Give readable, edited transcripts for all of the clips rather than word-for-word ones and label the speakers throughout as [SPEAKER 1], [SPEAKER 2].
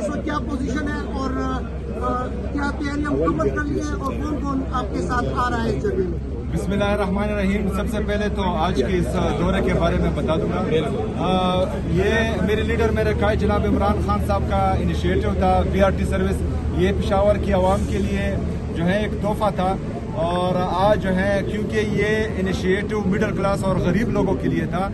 [SPEAKER 1] इस वक्त क्या पोजीशन है और क्या तैयारियां मुकम्मल कर ली है और कौन कौन आपके साथ आ रहा है इस जगह में?
[SPEAKER 2] बिस्मिल्लाहिर्रहमानिर्रहीम। सबसे पहले तो आज के इस दौरे के बारे में बता दूंगा। ये मेरे लीडर मेरे कायद जनाब इमरान खान साहब का इनिशिएटिव था। BRT सर्विस ये पेशावर की आवाम के लिए जो है एक तोहफा था, और आज जो है क्योंकि ये इनिशिएटिव मिडिल क्लास और गरीब लोगों के लिए था,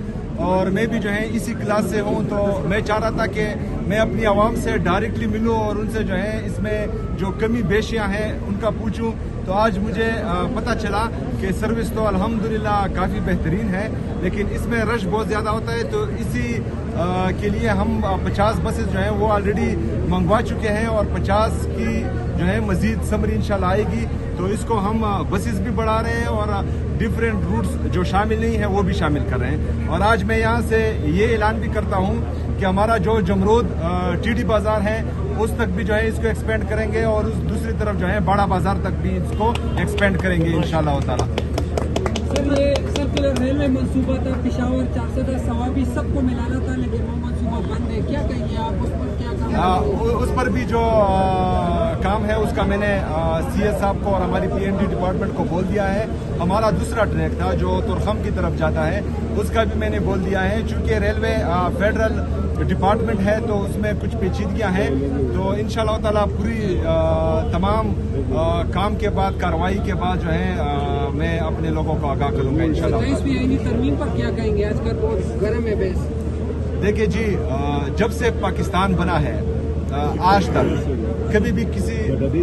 [SPEAKER 2] और मैं भी जो है इसी क्लास से हूँ, तो मैं चाह रहा था कि मैं अपनी आवाम से डायरेक्टली मिलूँ और उनसे जो है इसमें जो कमी बेशियाँ हैं उनका पूछूँ। तो आज मुझे पता चला कि सर्विस तो अल्हम्दुलिल्लाह काफ़ी बेहतरीन है, लेकिन इसमें रश बहुत ज़्यादा होता है। तो इसी के लिए हम 50 बसेस जो हैं वो ऑलरेडी मंगवा चुके हैं, और 50 की जो है मज़ीद समरी इंशाल्लाह आएगी। तो इसको हम बसेस भी बढ़ा रहे हैं और डिफरेंट रूट्स जो शामिल नहीं है वो भी शामिल कर रहे हैं। और आज मैं यहाँ से ये ऐलान भी करता हूँ कि हमारा जो जमरूद TD बाज़ार है उस तक भी जो है इसको एक्सपेंड करेंगे, और उस दूसरी तरफ जो है बड़ा बाज़ार तक भी इसको एक्सपेंड करेंगे इंशाल्लाह ताला।
[SPEAKER 3] सर, ये सर्कुलर रेलवे मंसूबा था, पेशावर 410 सवाबी सबको मिलाना था, लेकिन वो मंसूबा बंद है। क्या कहेंगे आप उस पर? क्या काम
[SPEAKER 2] उस पर भी जो काम है उसका मैंने CS साहब को और हमारी PND डिपार्टमेंट को बोल दिया है। हमारा दूसरा ट्रैक था जो तुरखम की तरफ जाता है, उसका भी मैंने बोल दिया है। चूँकि रेलवे फेडरल डिपार्टमेंट है तो उसमें कुछ पेचीदगियाँ हैं, तो इंशाल्लाह ताला पूरी तमाम काम के बाद, कार्रवाई के बाद जो है मैं अपने लोगों को आगाह करूँगा इंशाल्लाह।
[SPEAKER 3] तरमीम पर क्या कहेंगे? आजकल बहुत गर्म है बहस।
[SPEAKER 2] देखिए जी, जब से पाकिस्तान बना है आज तक कभी भी किसी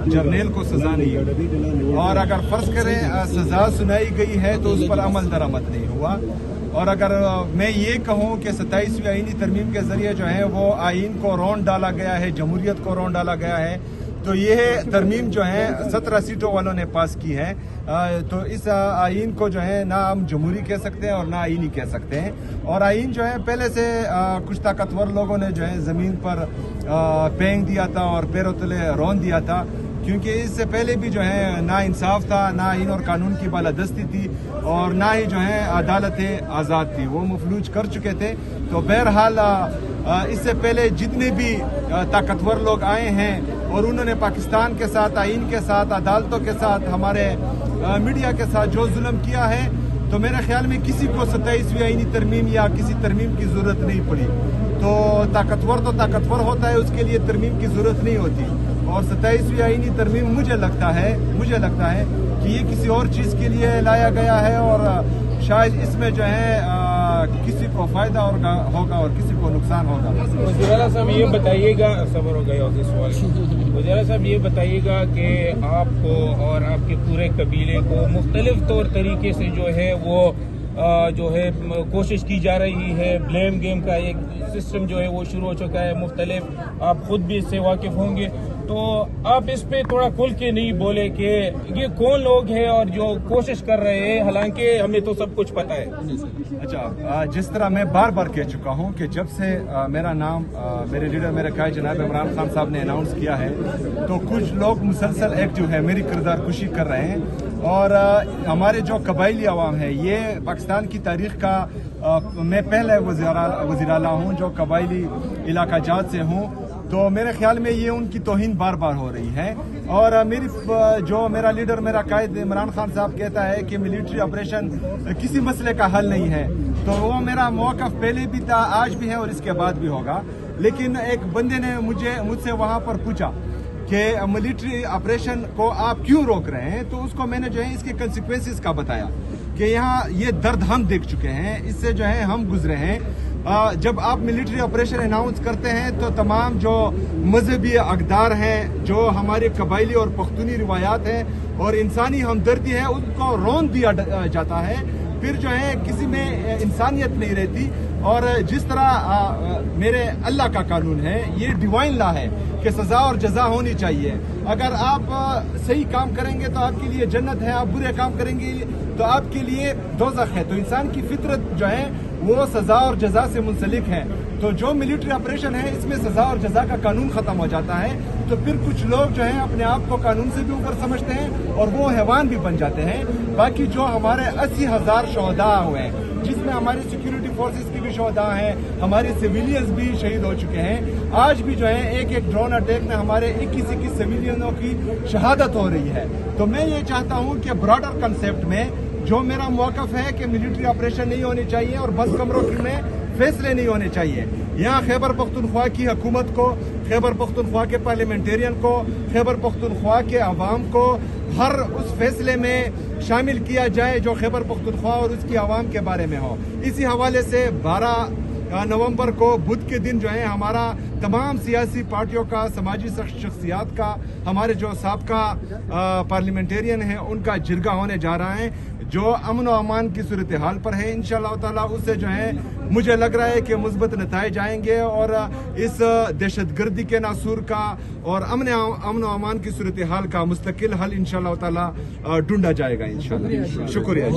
[SPEAKER 2] जर्नेल को सजा नहीं हुई, और अगर फर्ज करें सजा सुनाई गई है तो उस पर अमल दरामद नहीं हुआ। और अगर मैं ये कहूँ कि 27वीं आईनी तरमीम के जरिए जो है वो आइन को रौंद डाला गया है, जमहूरियत को रौंद डाला गया है, तो ये तरमीम जो है 17 सीटों वालों ने पास की है। तो इस आइन को जो है ना हम जमहूरी कह सकते हैं और ना आइनी कह सकते हैं। और आइन जो है पहले से कुछ ताकतवर लोगों ने जो है ज़मीन पर फेंक दिया था और पैरों तले रौंद दिया था, क्योंकि इससे पहले भी जो है ना इंसाफ था, ना आइन और कानून की बालादस्ती थी, और ना ही जो है अदालतें आज़ाद थी, वो मफलूज कर चुके थे। तो बहरहाल इससे पहले जितने भी ताकतवर लोग आए हैं और उन्होंने पाकिस्तान के साथ, आइन के साथ, अदालतों के साथ, हमारे मीडिया के साथ जो जुल्म किया है, तो मेरे ख्याल में किसी को 27वीं आईनी तरमीम या किसी तरमीम की ज़रूरत नहीं पड़ी। तो ताकतवर होता है, उसके लिए तरमीम की ज़रूरत नहीं होती। और 27वीं आईनी तरमीम मुझे लगता है कि ये किसी और चीज़ के लिए लाया गया है, और शायद इसमें जो है किसी को फायदा होगा और किसी को नुकसान होगा।
[SPEAKER 4] वज़ीर साहब ये बताइएगा, सबर हो गया वज़ीर साहब ये बताइएगा कि आपको और आपके पूरे कबीले को मुख्तलिफ तौर तरीके से जो है वो जो है कोशिश की जा रही है। ब्लेम गेम का एक सिस्टम जो है वो शुरू हो चुका है मुख्तलिफ, आप खुद भी इससे वाकिफ होंगे, तो आप इस पे थोड़ा खुल के नहीं बोले कि ये कौन लोग हैं और जो कोशिश कर रहे हैं, हालांकि हमें तो सब कुछ पता है।
[SPEAKER 2] अच्छा, जिस तरह मैं बार बार कह चुका हूं कि जब से मेरा नाम मेरे लीडर मेरे कायद जनाब इमरान खान साहब ने अनाउंस किया है, तो कुछ लोग मुसलसल एक्टिव है, मेरी किरदार कुशी कर रहे हैं। और हमारे जो कबायली अवाम है, ये पाकिस्तान की तारीख का मैं पहले वज़ीर आला हूँ जो कबायली इलाका जात से हूँ, तो मेरे ख्याल में ये उनकी तौहीन बार बार हो रही है। और मेरा लीडर मेरा कायद इमरान खान साहब कहता है कि मिलिट्री ऑपरेशन किसी मसले का हल नहीं है, तो वो मेरा मौक़िफ़ पहले भी था, आज भी है और इसके बाद भी होगा। लेकिन एक बंदे ने मुझसे वहाँ पर पूछा कि मिलिट्री ऑपरेशन को आप क्यों रोक रहे हैं, तो उसको मैंने जो है इसके कंसिक्वेंसेस का बताया कि यहाँ ये दर्द हम देख चुके हैं, इससे जो है हम गुजरे हैं। जब आप मिलिट्री ऑपरेशन अनाउंस करते हैं तो तमाम जो मजहबी अक़दार हैं, जो हमारे कबायली और पख्तूनी रिवायात हैं और इंसानी हमदर्दी है, उनको रौंद दिया जाता है। फिर जो है किसी में इंसानियत नहीं रहती। और जिस तरह मेरे अल्लाह का कानून है, ये डिवाइन लॉ है कि सज़ा और जज़ा होनी चाहिए। अगर आप सही काम करेंगे तो आपके लिए जन्नत है, आप बुरे काम करेंगे तो आपके लिए दोज़ख है। तो इंसान की फितरत जो है वो सजा और जजा से मुंसलिक है। तो जो मिलिट्री ऑपरेशन है इसमें सजा और जजा का कानून खत्म हो जाता है, तो फिर कुछ लोग जो है अपने आप को कानून से भी ऊपर समझते हैं और वो हैवान भी बन जाते हैं। बाकी जो हमारे 80,000 शहदा हुए हैं, जिसमें हमारी सिक्योरिटी फोर्सेस की भी शहदा हैं, हमारे सिविलियंस भी शहीद हो चुके हैं। आज भी जो है एक ड्रोन अटैक में हमारे 21 सिविलियनों की शहादत हो रही है। तो मैं ये चाहता हूँ कि ब्रॉडर कंसेप्ट में जो मेरा मौक़िफ़ है कि मिलिट्री ऑपरेशन नहीं होने चाहिए और बस कमरों में फैसले नहीं होने चाहिए। यहाँ खैबर पख्तूनख्वा की हुकूमत को, खैबर पख्तूनख्वा के पार्लियामेंटेरियन को, खैबर पख्तूनख्वा के अवाम को हर उस फैसले में शामिल किया जाए जो खैबर पख्तूनख्वा और उसकी आवाम के बारे में हो। इसी हवाले से 12 नवंबर को बुध के दिन जो है हमारा तमाम सियासी पार्टियों का, समाजी शख्सियात का, हमारे जो साबका पार्लियामेंटेरियन हैं उनका जिरगा होने जा रहा है, जो अमन और अमान की सूरत हाल पर है। इंशाअल्लाह ताला उससे जो है मुझे लग रहा है कि मुस्बत नताइज आएंगे और इस दहशतगर्दी के नासूर का और अमन और अमान की सूरत हाल का मुस्तकिल हल इंशाअल्लाह ताला ढूंढा जाएगा इंशाअल्लाह। शुक्रिया।